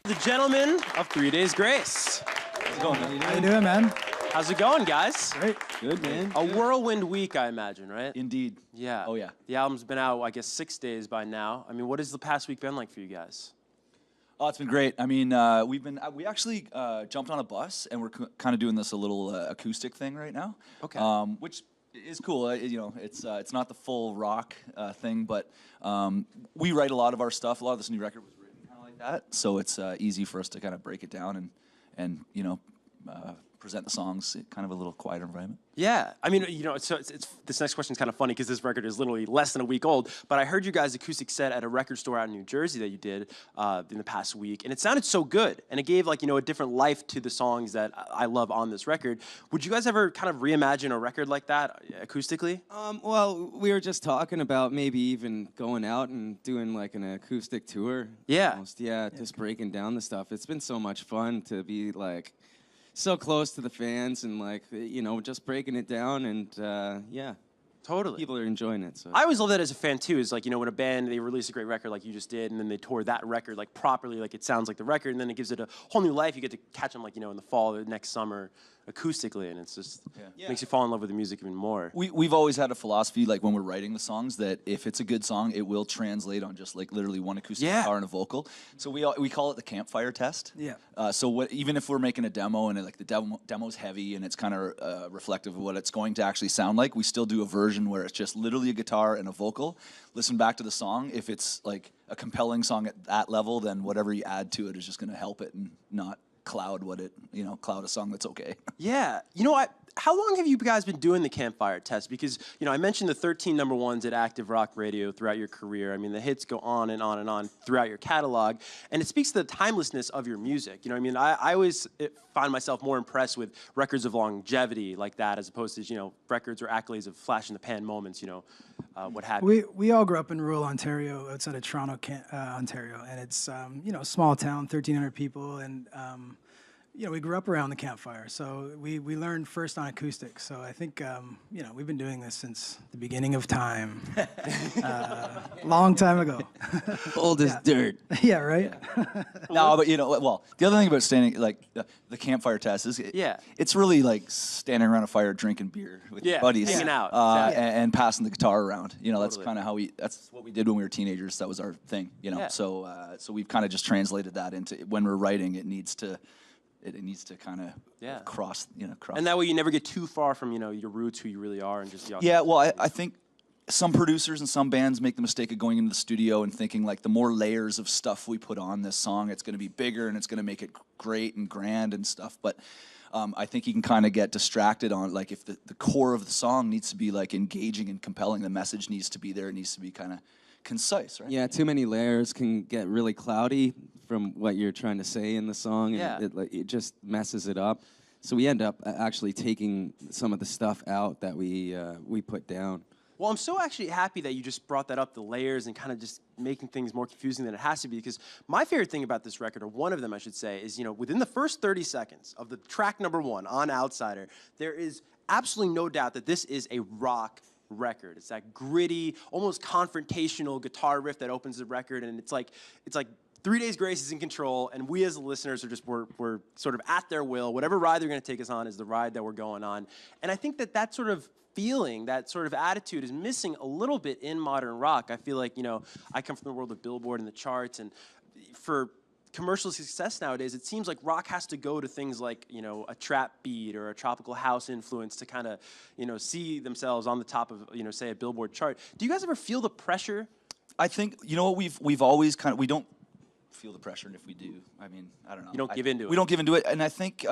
The gentlemen of 3 Days Grace. How's it going, man? How you doing, man? How's it going, guys? Great. Good, man. A whirlwind week, I imagine, right? Indeed. Yeah. Oh, yeah. The album's been out, I guess, 6 days by now. I mean, what has the past week been like for you guys? Oh, it's been great. I mean, we actually jumped on a bus, and we're kind of doing this a little acoustic thing right now. Okay. Which is cool. You know, it's not the full rock thing, but we write a lot of our stuff. A lot of this new record was written kind of like that, so it's easy for us to kind of break it down and you know, present the songs in kind of a little quieter environment. Yeah, I mean, you know, so this next question is kind of funny because this record is literally less than a week old, but I heard you guys' acoustic set at a record store out in New Jersey that you did in the past week, and it sounded so good, and it gave, like, you know, a different life to the songs that I love on this record. Would you guys ever kind of reimagine a record like that acoustically? Well, we were just talking about maybe even going out and doing like an acoustic tour. Yeah. Almost. Yeah, just breaking down the stuff. It's been so much fun to be like so close to the fans and like, you know, just breaking it down and yeah. Totally. People are enjoying it. So I always love that as a fan too, is like, you know, when a band, they release a great record like you just did, and then they tour that record like properly, like it sounds like the record, and then it gives it a whole new life. You get to catch them like, you know, in the fall or next summer acoustically, and it's just makes you fall in love with the music even more. We've always had a philosophy, like when we're writing the songs, that if it's a good song, it will translate on just like literally one acoustic guitar and a vocal. So we call it the campfire test. Yeah. So even if we're making a demo and like the demo's heavy and it's kind of reflective of what it's going to actually sound like, we still do a version where it's just literally a guitar and a vocal. Listen back to the song. If it's like a compelling song at that level, then whatever you add to it is just going to help it and not cloud a song that's okay. Yeah. You know, how long have you guys been doing the campfire test? Because, you know, I mentioned the 13 number ones at Active Rock Radio throughout your career. I mean, the hits go on and on and on throughout your catalog, and it speaks to the timelessness of your music. You know what I mean? I always find myself more impressed with records of longevity like that, as opposed to, you know, records or accolades of flash in the pan moments, you know, what have you. We all grew up in rural Ontario, outside of Toronto, Ontario, and it's you know, a small town, 1,300 people, and you know, we grew up around the campfire, so we learned first on acoustic. So I think you know, we've been doing this since the beginning of time, long time ago. old as dirt. Yeah, right. No, but you know, well, the other thing about standing, like the campfire test is, it's really like standing around a fire drinking beer with your buddies, hanging out, and passing the guitar around. You know, that's kind of how that's what we did when we were teenagers. That was our thing. You know, so we've kind of just translated that into when we're writing. It needs to kind of cross. And that way you never get too far from, you know, your roots, who you really are, and just well, I think some producers and some bands make the mistake of going into the studio and thinking like the more layers of stuff we put on this song, it's going to be bigger and it's going to make it great and grand and stuff. But I think you can kind of get distracted on, like, if the core of the song needs to be like engaging and compelling, the message needs to be there. It needs to be kind of concise, right? Yeah, too many layers can get really cloudy from what you're trying to say in the song, and it just messes it up. So we end up actually taking some of the stuff out that we put down. Well, I'm so actually happy that you just brought that up, the layers, and kind of just making things more confusing than it has to be, because my favorite thing about this record, or one of them I should say, is, you know, within the first 30 seconds of the track number 1 on Outsider, there is absolutely no doubt that this is a rock record. It's that gritty, almost confrontational guitar riff that opens the record, and it's like 3 Days Grace is in control, and we as the listeners are just, we're sort of at their will. Whatever ride they're going to take us on is the ride that we're going on. And I think that sort of feeling, that sort of attitude is missing a little bit in modern rock. I feel like, you know, I come from the world of Billboard and the charts, and for commercial success nowadays, it seems like rock has to go to things like, you know, a trap beat or a tropical house influence to kind of, you know, see themselves on the top of, you know, say a Billboard chart. Do you guys ever feel the pressure? I think, you know what, we've always kind of, we don't feel the pressure, and if we do, I mean, I don't know. You don't give into it. We don't give into it, and I think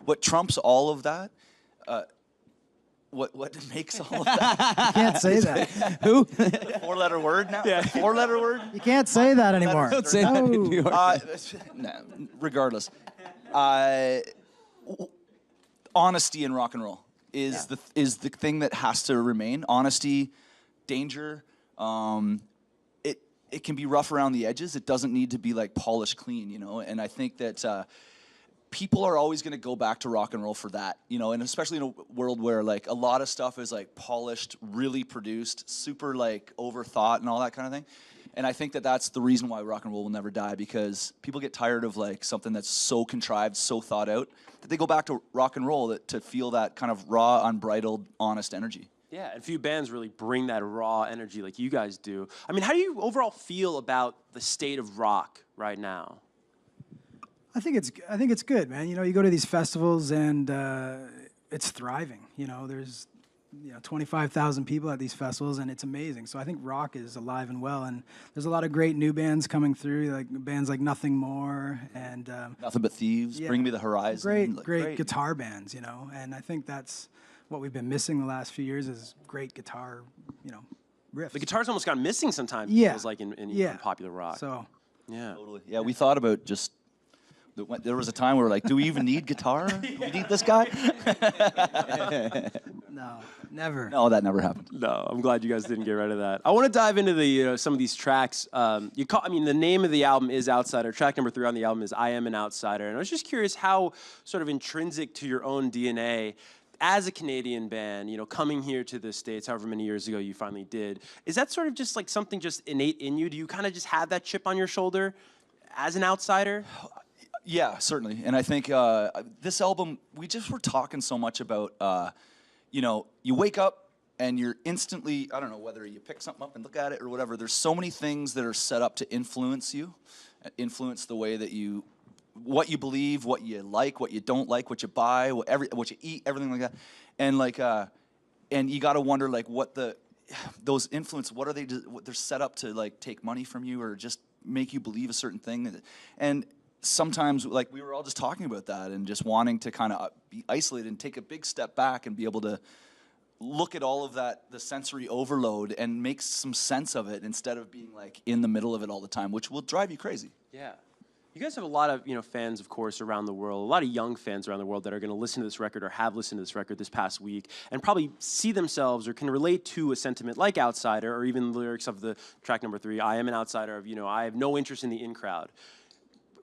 what trumps all of that, what makes all of that? You can't say that. Who? 4-letter word now? Yeah. 4-letter word? You can't say that anymore. Don't say that in New York. No, regardless. Honesty in rock and roll is the thing that has to remain. Honesty, danger. It can be rough around the edges. It doesn't need to be like polished clean, you know. And I think that people are always going to go back to rock and roll for that, you know. And especially in a world where like a lot of stuff is like polished, really produced, super like overthought, and all that kind of thing. And I think that that's the reason why rock and roll will never die, because people get tired of like something that's so contrived, so thought out, that they go back to rock and roll to feel that kind of raw, unbridled, honest energy. Yeah, and few bands really bring that raw energy like you guys do. I mean, how do you overall feel about the state of rock right now? I think it's good, man. You go to these festivals and it's thriving. There's 25,000 people at these festivals, and it's amazing. So I think rock is alive and well, and there's a lot of great new bands coming through, like bands like Nothing More and Nothing But Thieves, Bring Me the Horizon. Great guitar bands, and I think that's what we've been missing the last few years is great guitar, riffs. The guitar's almost gone missing sometimes. Yeah. It feels like in popular rock. So yeah, totally. Yeah, we thought about just. There was a time where we're like, do we even need guitar? Do we need this guy? No, never. No, that never happened. No, I'm glad you guys didn't get rid of that. I want to dive into the some of these tracks. The name of the album is Outsider. Track number 3 on the album is I Am an Outsider. And I was just curious how sort of intrinsic to your own DNA as a Canadian band, coming here to the States however many years ago you finally did, is that sort of just like something just innate in you? Do you kind of just have that chip on your shoulder as an outsider? Yeah, certainly. And I think this album, we just were talking so much about, you wake up and you're instantly, I don't know, whether you pick something up and look at it or whatever, there's so many things that are set up to influence you, influence the way that what you believe, what you like, what you don't like, what you buy, what you eat, everything like that. And and you got to wonder like those influence, what are they? What they're set up to like take money from you or just make you believe a certain thing. And sometimes like we were all just talking about that and just wanting to kind of be isolated and take a big step back and be able to look at all of that, the sensory overload, and make some sense of it instead of being like in the middle of it all the time, which will drive you crazy. Yeah. You guys have a lot of fans, of course, around the world, a lot of young fans around the world that are going to listen to this record or have listened to this record this past week and probably see themselves or can relate to a sentiment like Outsider, or even the lyrics of the track number 3, I Am an Outsider, of, I have no interest in the in crowd.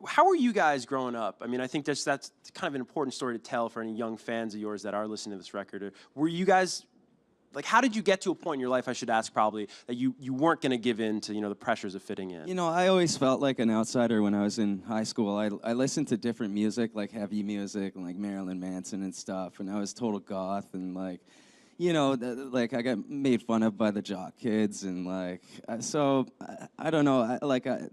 How were you guys growing up? I mean, I think that's kind of an important story to tell for any young fans of yours that are listening to this record. Were you guys, like, how did you get to a point in your life, I should ask probably, that you weren't going to give in to, the pressures of fitting in? I always felt like an outsider when I was in high school. I listened to different music, like heavy music, and like Marilyn Manson and stuff, and I was total goth, and like, I got made fun of by the jock kids, and like, so I don't know,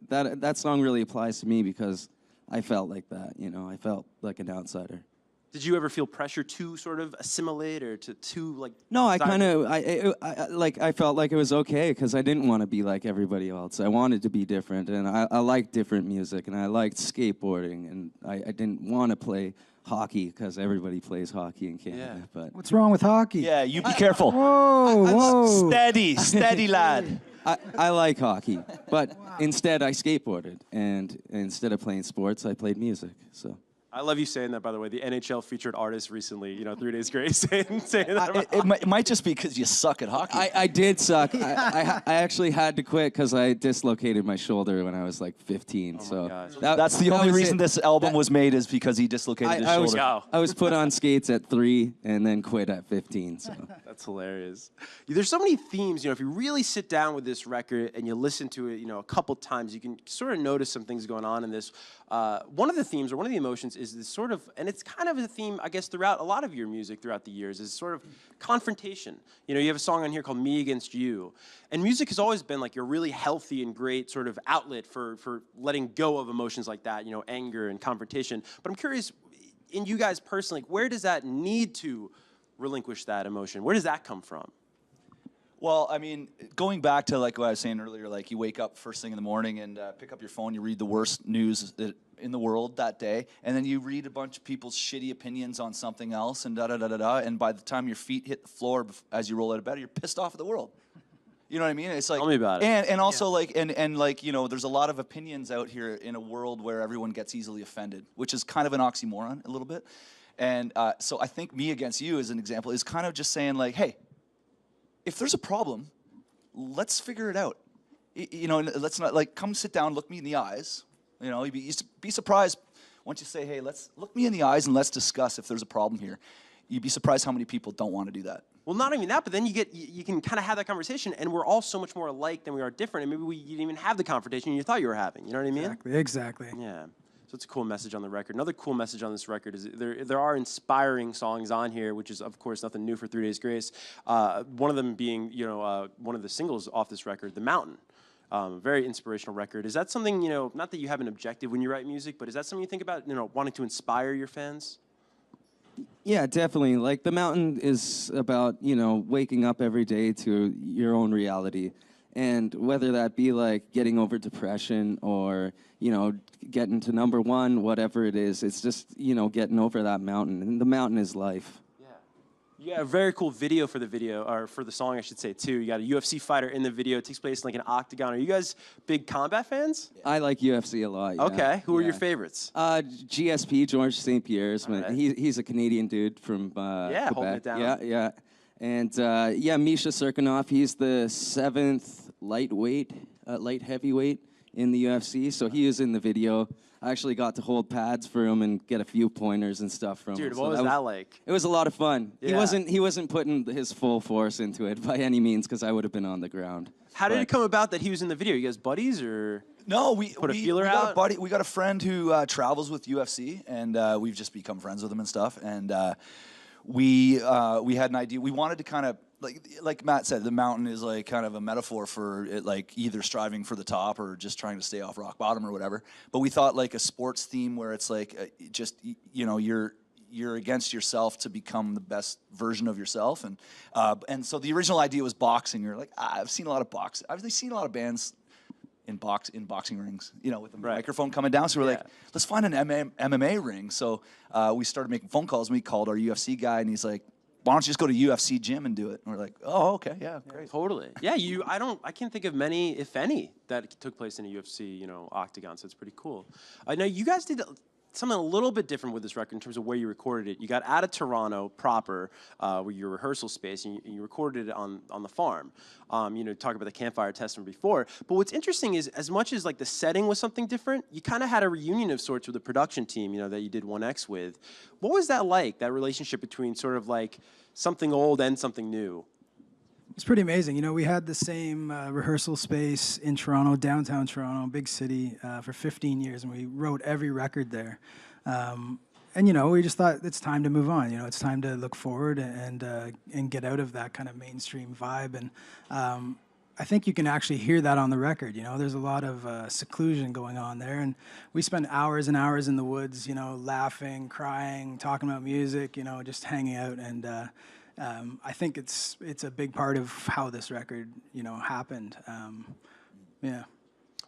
that song really applies to me because I felt like that, I felt like an outsider. Did you ever feel pressure to sort of assimilate or to like? No, I kind of, I felt like it was okay because I didn't want to be like everybody else. I wanted to be different, and I liked different music, and I liked skateboarding, and I didn't want to play hockey because everybody plays hockey in Canada. Yeah. But what's wrong with hockey? Yeah, you be careful. Whoa. Steady, lad. I like hockey, but instead I skateboarded, and instead of playing sports, I played music. So. I love you saying that, by the way. The NHL featured artist recently, 3 Days Grace, saying that. It might just be because you suck at hockey. I did suck. I actually had to quit because I dislocated my shoulder when I was like 15. Oh so that's the only reason this album was made, is because he dislocated his shoulder. I was put on skates at 3 and then quit at 15. So. That's hilarious. There's so many themes. If you really sit down with this record and you listen to it, a couple times, you can sort of notice some things going on in this. One of the themes or one of the emotions is this sort of, and it's kind of a theme, I guess, throughout a lot of your music throughout the years, is sort of confrontation. You have a song on here called Me Against You. And music has always been like your really healthy and great sort of outlet for letting go of emotions like that, anger and confrontation. But I'm curious, in you guys personally, where does that need to relinquish that emotion? Where does that come from? Well, I mean, going back to like what I was saying earlier, like you wake up first thing in the morning and pick up your phone, you read the worst news in the world that day, and then you read a bunch of people's shitty opinions on something else, and da-da-da-da-da, and by the time your feet hit the floor as you roll out of bed, you're pissed off at the world. You know what I mean? It's like, tell me about it. And also like, and like, there's a lot of opinions out here in a world where everyone gets easily offended, which is kind of an oxymoron a little bit. And so I think Me Against You, as an example, is kind of just saying like, hey, if there's a problem, let's figure it out. Let's not like come sit down, look me in the eyes. You'd be surprised once you say, hey, let's look me in the eyes and let's discuss if there's a problem here. You'd be surprised how many people don't want to do that. Well, not even that, but then you can kind of have that conversation, and we're all so much more alike than we are different, and maybe you didn't even have the confrontation you thought you were having. You know what I mean? Exactly. Yeah. So it's a cool message on the record. Another cool message on this record is there are inspiring songs on here, which is of course nothing new for 3 Days Grace. One of them being one of the singles off this record, "The Mountain." Very inspirational record. Is that something not that you have an objective when you write music, but is that something you think about wanting to inspire your fans? Yeah, definitely. Like The Mountain is about, waking up every day to your own reality. And whether that be like getting over depression or, getting to number one, whatever it is, it's just, getting over that mountain. And the mountain is life. You got a very cool video for the song, I should say, too. You got a UFC fighter in the video. It takes place in like an octagon. Are you guys big combat fans? I like UFC a lot. Yeah. Okay. Who are your favorites? GSP, George St. Pierre's. Right. He's a Canadian dude from Quebec. Holding it down. Yeah. And Misha Serkinov, he's the 7th light heavyweight in the UFC. So he is in the video. I actually got to hold pads for him and get a few pointers and stuff from him. Dude, what was that like? It was a lot of fun. Yeah. He wasn't putting his full force into it by any means because I would have been on the ground. How did it come about that he was in the video? You guys buddies or? No, we put a feeler got out? a buddy. We got a friend who travels with UFC, and we've just become friends with him and stuff. And we had an idea. We wanted to kind of like Matt said, the mountain is like kind of a metaphor for it, like either striving for the top or just trying to stay off rock bottom or whatever. But we thought like a sports theme where it's like just you're against yourself to become the best version of yourself. And so the original idea was boxing. You're like, I've seen a lot of boxing. I've seen a lot of bands in boxing rings, with the microphone coming down. So we're like, let's find an MMA ring. So we started making phone calls, and we called our UFC guy, and he's like, why don't you just go to UFC gym and do it? And we're like, oh, okay, yeah, great. Totally. Yeah, I can't think of many, if any, that took place in a UFC, octagon, so it's pretty cool. Now, you guys did something a little bit different with this record in terms of where you recorded it. You got out of Toronto proper, with your rehearsal space, and you recorded it on the farm. Talk about the campfire test from before. But what's interesting is, as much as like the setting was something different, you kind of had a reunion of sorts with the production team, that you did 1X with. What was that like? That relationship between sort of like something old and something new? It's pretty amazing. We had the same rehearsal space in Toronto, downtown Toronto, big city, for 15 years, and we wrote every record there. And we just thought it's time to move on. It's time to look forward and get out of that kind of mainstream vibe. And I think you can actually hear that on the record. There's a lot of seclusion going on there, and we spend hours and hours in the woods. Laughing, crying, talking about music. Just hanging out. And I think it's a big part of how this record happened. Yeah.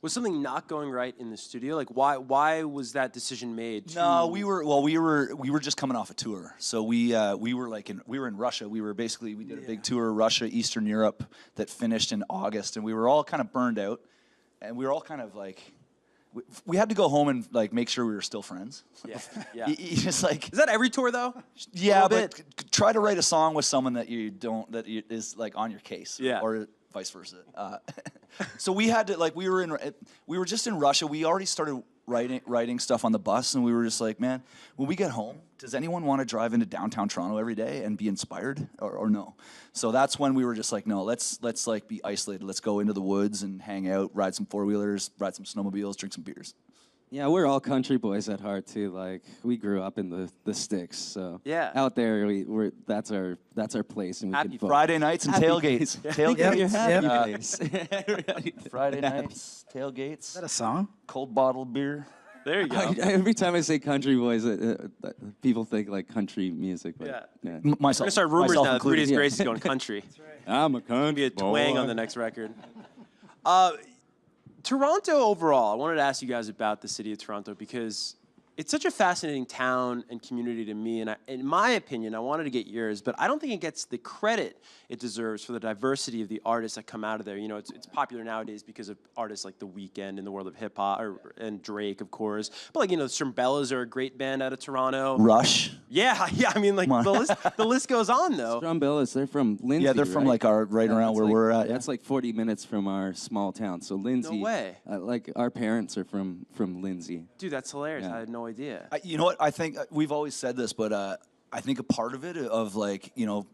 Was something not going right in the studio? Like, why was that decision made? No, we were just coming off a tour. So we were in Russia. We did a big tour, Russia, Eastern Europe, that finished in August, and we were all kind of burned out, and we were all kind of like, we had to go home and like make sure we were still friends. Yeah, yeah. You just like, is that every tour though? Yeah, but try to write a song with someone that is like on your case. Yeah. Or vice versa. So we had to we were just in Russia. We already started writing stuff on the bus, and we were just like, man, when we get home, does anyone want to drive into downtown Toronto every day and be inspired, or no? So that's when we were just like, no, let's be isolated. Let's go into the woods and hang out, ride some four-wheelers, ride some snowmobiles, drink some beers. Yeah, we're all country boys at heart too. Like, we grew up in the sticks, so yeah. Out there that's our place, and we Happy can Friday nights and tailgates. Tailgates. Friday nights, tailgates. Is that a song? Cold bottled beer. There you go. Every time I say country boys, people think like country music. But, Yeah. Myself. We're gonna start rumors now that 3 Days Yeah. Grace is going country. That's right. I'm a country Be a twang boy. on the next record. Toronto overall, I wanted to ask you guys about the city of Toronto because it's such a fascinating town and community to me. And in my opinion, I wanted to get yours, but I don't think it gets the credit it deserves for the diversity of the artists that come out of there. You know, it's popular nowadays because of artists like The Weeknd in the world of hip hop, and Drake, of course. But like, you know, Strumbellas are a great band out of Toronto. Rush. Yeah. I mean, like the list goes on though. Strumbellas, they're from Lindsay. Yeah, they're from right? like right around where we're at. Yeah. That's like 40 minutes from our small town. So Lindsay. No way. Like our parents are from Lindsay. Dude, that's hilarious. Yeah. I had no idea. You know what? I think we've always said this, but I think a part of it, of like, you know,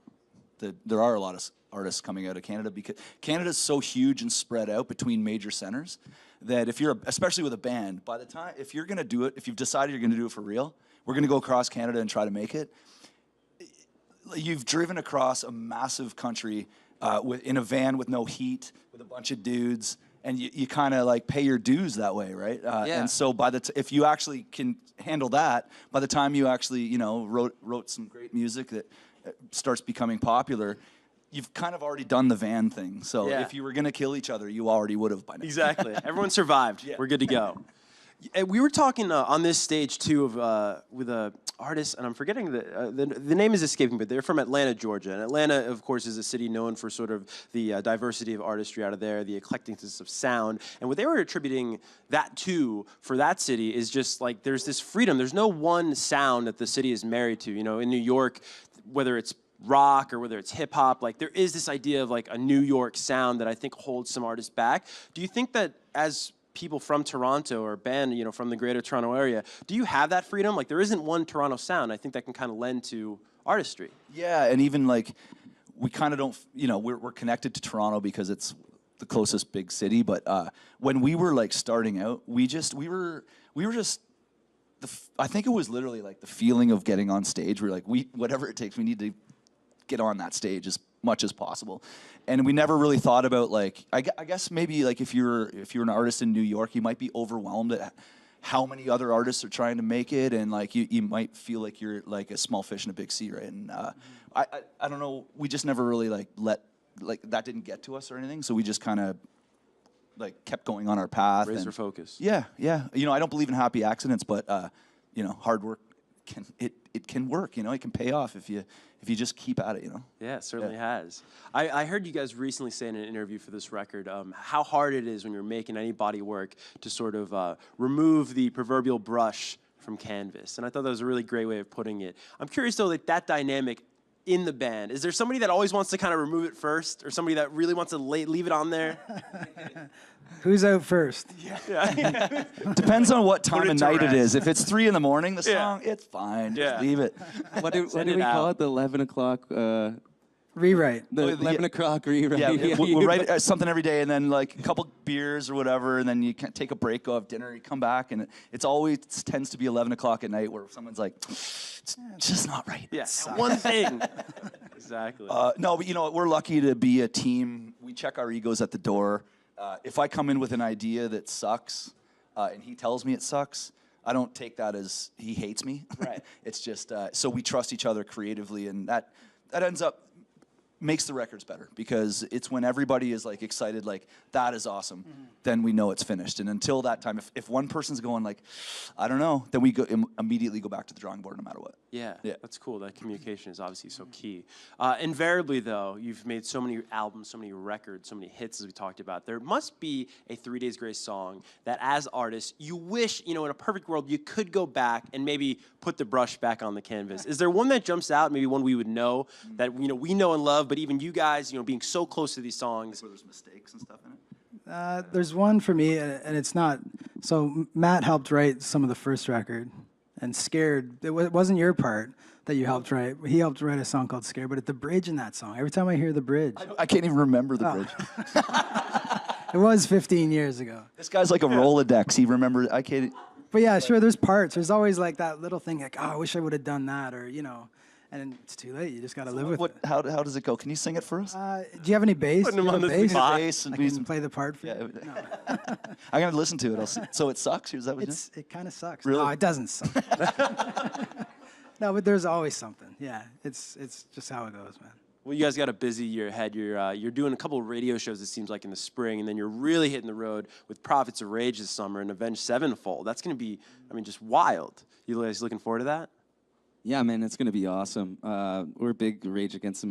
there are a lot of artists coming out of Canada, because Canada's so huge and spread out between major centers that if you're, especially with a band, by the time, if you're gonna do it, if you've decided you're gonna do it for real, we're gonna go across Canada and try to make it. You've driven across a massive country in a van with no heat, with a bunch of dudes, and you kind of like pay your dues that way, right? Yeah. And so if you actually can handle that, by the time you actually, you know, wrote some great music that starts becoming popular, you've kind of already done the van thing. So Yeah. if you were gonna kill each other, you already would have by now. Exactly. Everyone survived. Yeah. We're good to go. We were talking on this stage too with a artist, and I'm forgetting the name is escaping, but they're from Atlanta, Georgia. And Atlanta, of course, is a city known for sort of the diversity of artistry out of there, the eclecticness of sound. And what they were attributing that to for that city is just like there's this freedom. There's no one sound that the city is married to. You know, in New York, whether it's rock or whether it's hip hop, like there is this idea of like a New York sound that I think holds some artists back. Do you think that as people from Toronto or band, you know, from the greater Toronto area, do you have that freedom? Like there isn't one Toronto sound. I think that can kind of lend to artistry. Yeah, and even like we kind of don't, you know, we're connected to Toronto because it's the closest big city. But when we were like starting out, we were just. I think it was literally like the feeling of getting on stage. We're like, whatever it takes, we need to get on that stage as much as possible. And we never really thought about like, I guess maybe like if you're an artist in New York, you might be overwhelmed at how many other artists are trying to make it, and like you might feel like you're like a small fish in a big sea, right? And I don't know, we just never really like that didn't get to us or anything, so we just kind of like kept going on our path. Razor focus. Yeah. You know, I don't believe in happy accidents, but you know, hard work can work. You know, it can pay off if you just keep at it. You know. Yeah, it certainly has. I heard you guys recently say in an interview for this record how hard it is when you're making any body work to sort of remove the proverbial brush from canvas, and I thought that was a really great way of putting it. I'm curious though, like that dynamic in the band, is there somebody that always wants to kind of remove it first, or somebody that really wants to leave it on there? Who's out first? Yeah. Depends on what time Put it of to night it rest. is. If it's 3 a.m, the Yeah. song, it's fine. Yeah. Just leave it. What do Send we it call out. it? The 11 o'clock. Rewrite. The 11 o'clock rewrite. Yeah, we'll write something every day, and then like a couple beers or whatever, and then you can take a break, go have dinner, you come back, and it always tends to be 11 o'clock at night where someone's like, it's just not right. Yeah, one thing. Exactly. No, but you know, we're lucky to be a team. We check our egos at the door. If I come in with an idea that sucks, and he tells me it sucks, I don't take that as he hates me. Right. It's just, so we trust each other creatively, and that ends up makes the records better, because it's when everybody is like excited, like that is awesome, then we know it's finished. And until that time, if one person's going like, I don't know, then we immediately go back to the drawing board no matter what. Yeah, Yeah. that's cool. That communication is obviously so key. Invariably, though, you've made so many albums, so many records, so many hits, as we talked about. There must be a 3 Days Grace song that, as artists, you wish, you know, in a perfect world, you could go back and maybe put the brush back on the canvas. Is there one that jumps out, maybe one we would know, that, you know, we know and love, but even you guys, you know, being so close to these songs? Where there's mistakes and stuff in it. There's one for me, and it's not. So Matt helped write some of the first record, and Scared. It wasn't your part that you helped write. He helped write a song called Scared, but at the bridge in that song, every time I hear the bridge, I can't even remember the bridge. it was 15 years ago. This guy's like a Rolodex. He remembers. I can't. But yeah, sure, there's parts. There's always like that little thing, like, oh, I wish I would have done that, or, you know, and it's too late. You just got to live with it. How does it go? Can you sing it for us? Do you have any bass? Putting him Do you on have the bass? spot. Bass and I do can some- play the part for Yeah. you. No. I'm gonna listen to it. So it sucks. Is that what It kind of sucks. Really? No, it doesn't suck. No, but there's always something. Yeah, it's just how it goes, man. Well, you guys got a busy year ahead. You're doing a couple of radio shows, it seems like, in the spring, and then you're really hitting the road with Prophets of Rage this summer and Avenged Sevenfold. That's going to be, I mean, just wild. You guys looking forward to that? Yeah, man, it's gonna be awesome. We're big Rage Against the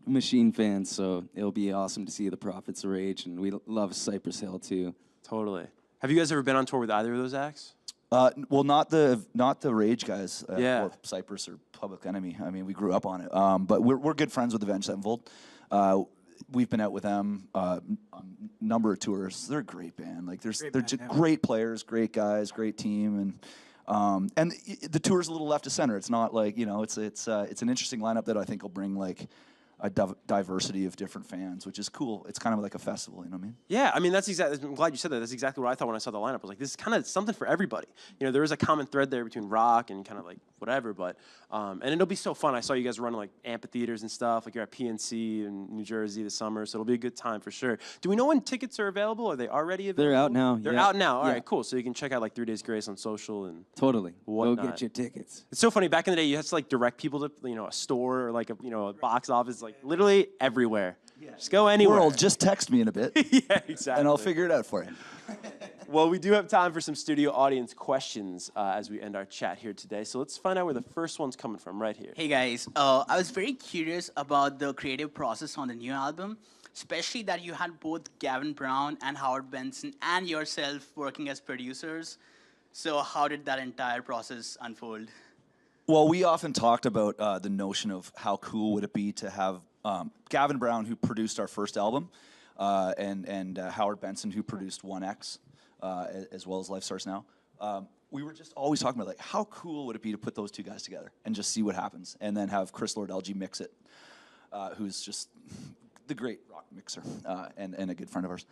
Machine fans, so it'll be awesome to see the Prophets of Rage, and we love Cypress Hill too. Totally. Have you guys ever been on tour with either of those acts? Well, not the Rage guys. Yeah. Or Cypress or Public Enemy. I mean, we grew up on it. But we're good friends with Avenged Sevenfold. We've been out with them on a number of tours. They're a great band. Like they're just great players, great guys, great team, and the tour's a little left of center. It's not like, you know, it's an interesting lineup that I think will bring like diversity of different fans, which is cool. It's kind of like a festival, you know what I mean? Yeah, I mean, that's exactly, I'm glad you said that. That's exactly what I thought when I saw the lineup. I was like, this is kind of something for everybody. You know, there is a common thread there between rock and kind of like whatever, but, and it'll be so fun. I saw you guys running like amphitheaters and stuff, like you're at PNC in New Jersey this summer, so it'll be a good time for sure. Do we know when tickets are available? Are they already available? They're out now. They're out now. All right, cool. So you can check out like 3 Days Grace on social and Totally. whatnot. Go get your tickets. It's so funny. Back in the day, you had to like direct people to, you know, a store or like a, you know, a box office, like literally everywhere. Just go anywhere. World, just text me in a bit. Yeah, exactly. And I'll figure it out for you. Well, we do have time for some studio audience questions as we end our chat here today. So let's find out where the first one's coming from right here. Hey guys, I was very curious about the creative process on the new album, especially that you had both Gavin Brown and Howard Benson and yourself working as producers. So how did that entire process unfold? Well, we often talked about the notion of how cool would it be to have Gavin Brown, who produced our first album, and Howard Benson, who produced 1X, as well as Life Starts Now. We were just always talking about, like, how cool would it be to put those two guys together and just see what happens, and then have Chris Lord-Alge mix it, who's just the great rock mixer and a good friend of ours.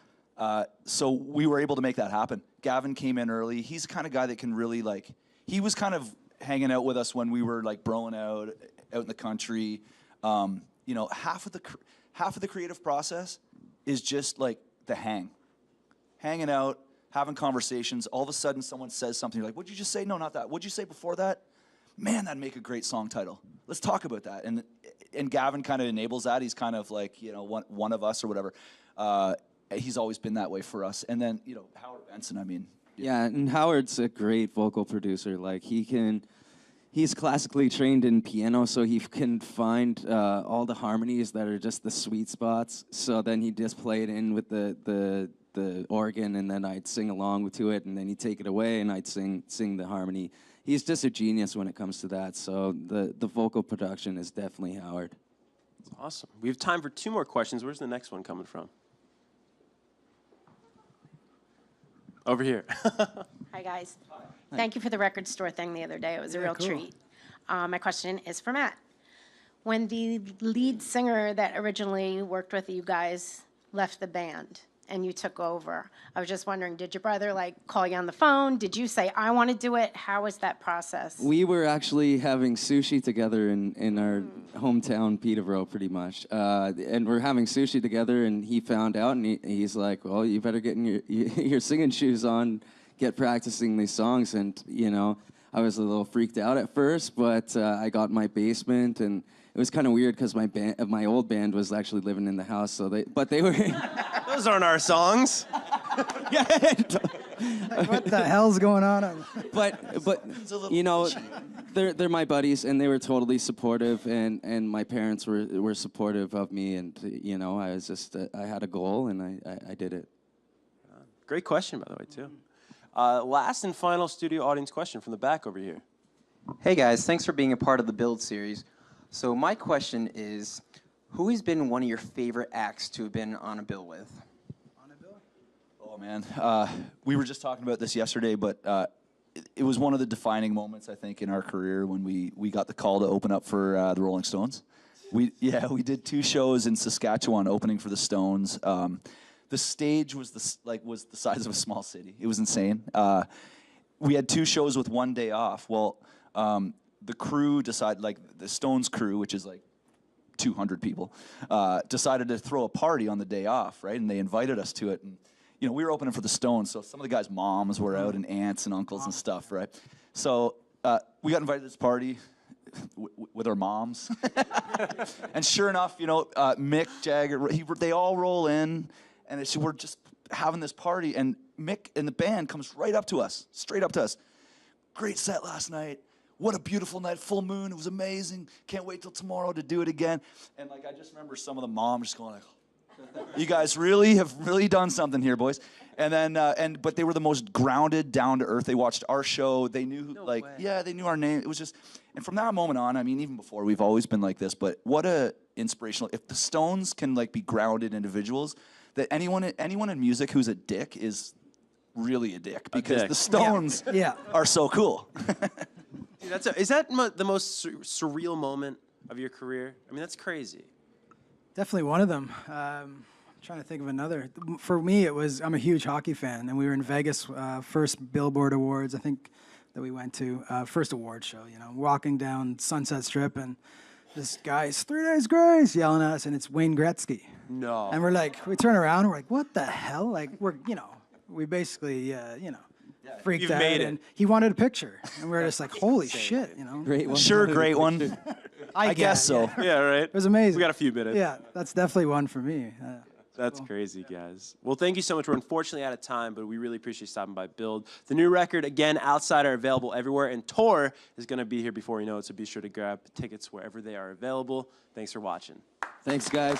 So we were able to make that happen. Gavin came in early. He's the kind of guy that can really, like, he was kind of hanging out with us when we were, like, broing out in the country. You know, half of the creative process is just like the hanging out, having conversations. All of a sudden, someone says something. You're like, "What'd you just say? No, not that. What'd you say before that? Man, that'd make a great song title. Let's talk about that." And Gavin kind of enables that. He's kind of like, you know, one of us or whatever. He's always been that way for us. And then, you know, Howard Benson. I mean, Yeah, and Howard's a great vocal producer. Like he's classically trained in piano, so he can find all the harmonies that are just the sweet spots. So then he'd just play it in with the organ, and then I'd sing along to it, and then he'd take it away, and I'd sing the harmony. He's just a genius when it comes to that. So the vocal production is definitely Howard. That's awesome. We have time for 2 more questions. Where's the next one coming from? Over here. Hi, guys. Thank you for the record store thing the other day. It was a real treat. My question is for Matt. When the lead singer that originally worked with you guys left the band and you took over, I was just wondering, did your brother like call you on the phone? Did you say, I want to do it? How was that process? We were actually having sushi together in our hometown, Peterborough, pretty much. And we're having sushi together, and he found out, and he's like, well, you better get in your singing shoes on, get practicing these songs. And, you know, I was a little freaked out at first, but I got in my basement, and it was kind of weird because my old band was actually living in the house, so they were... Those aren't our songs. What the hell's going on? But you know, they're my buddies, and they were totally supportive, and my parents were supportive of me, and you know, I was just I had a goal, and I did it. Great question, by the way, too. Last and final studio audience question from the back over here. Hey guys, thanks for being a part of the Build series. So my question is, who has been one of your favorite acts to have been on a bill with? Oh man, we were just talking about this yesterday, but it was one of the defining moments, I think, in our career when we got the call to open up for the Rolling Stones. We did 2 shows in Saskatchewan opening for the Stones. The stage was the size of a small city. It was insane. We had 2 shows with 1 day off. Well, the crew decided, like the Stones crew, which is like 200 people, decided to throw a party on the day off, right? And they invited us to it. And you know, we were opening for the Stones, so some of the guys' moms were out, and aunts and uncles and stuff, right? So we got invited to this party with our moms. And sure enough, you know, Mick Jagger, they all roll in, and we're just having this party, and Mick and the band comes right up to us, straight up to us. Great set last night. What a beautiful night, full moon. It was amazing. Can't wait till tomorrow to do it again. And like I just remember some of the moms just going like, "You guys really have done something here, boys." And then but they were the most grounded, down to earth. They watched our show. They knew they knew our name. It was just, and from that moment on, I mean, even before, we've always been like this. But what a inspirational. If the Stones can like be grounded individuals, that anyone in music who's a dick is really a dick, because the Stones are so cool. Dude, is that the most surreal moment of your career? I mean, that's crazy. Definitely one of them. Trying to think of another. For me, it was, I'm a huge hockey fan, and we were in Vegas, first Billboard Awards, I think, that we went to, first award show, you know, walking down Sunset Strip, and this guy's 3 Days Grace yelling at us, and it's Wayne Gretzky. No. And we're like, we turn around, and we're like, what the hell? Like, we're, you know, we basically, you know, freaked You've out. made it. And he wanted a picture, and we're just like, holy shit, you know. Great one. Sure, great one. I guess so. Yeah, right? It was amazing. We got a few minutes. Yeah, that's definitely one for me. That's crazy, guys. Well, thank you so much. We're unfortunately out of time, but we really appreciate you stopping by Build. The new record, again, Outside, are available everywhere, and Tour is going to be here before you know it, so be sure to grab tickets wherever they are available. Thanks for watching. Thanks, guys.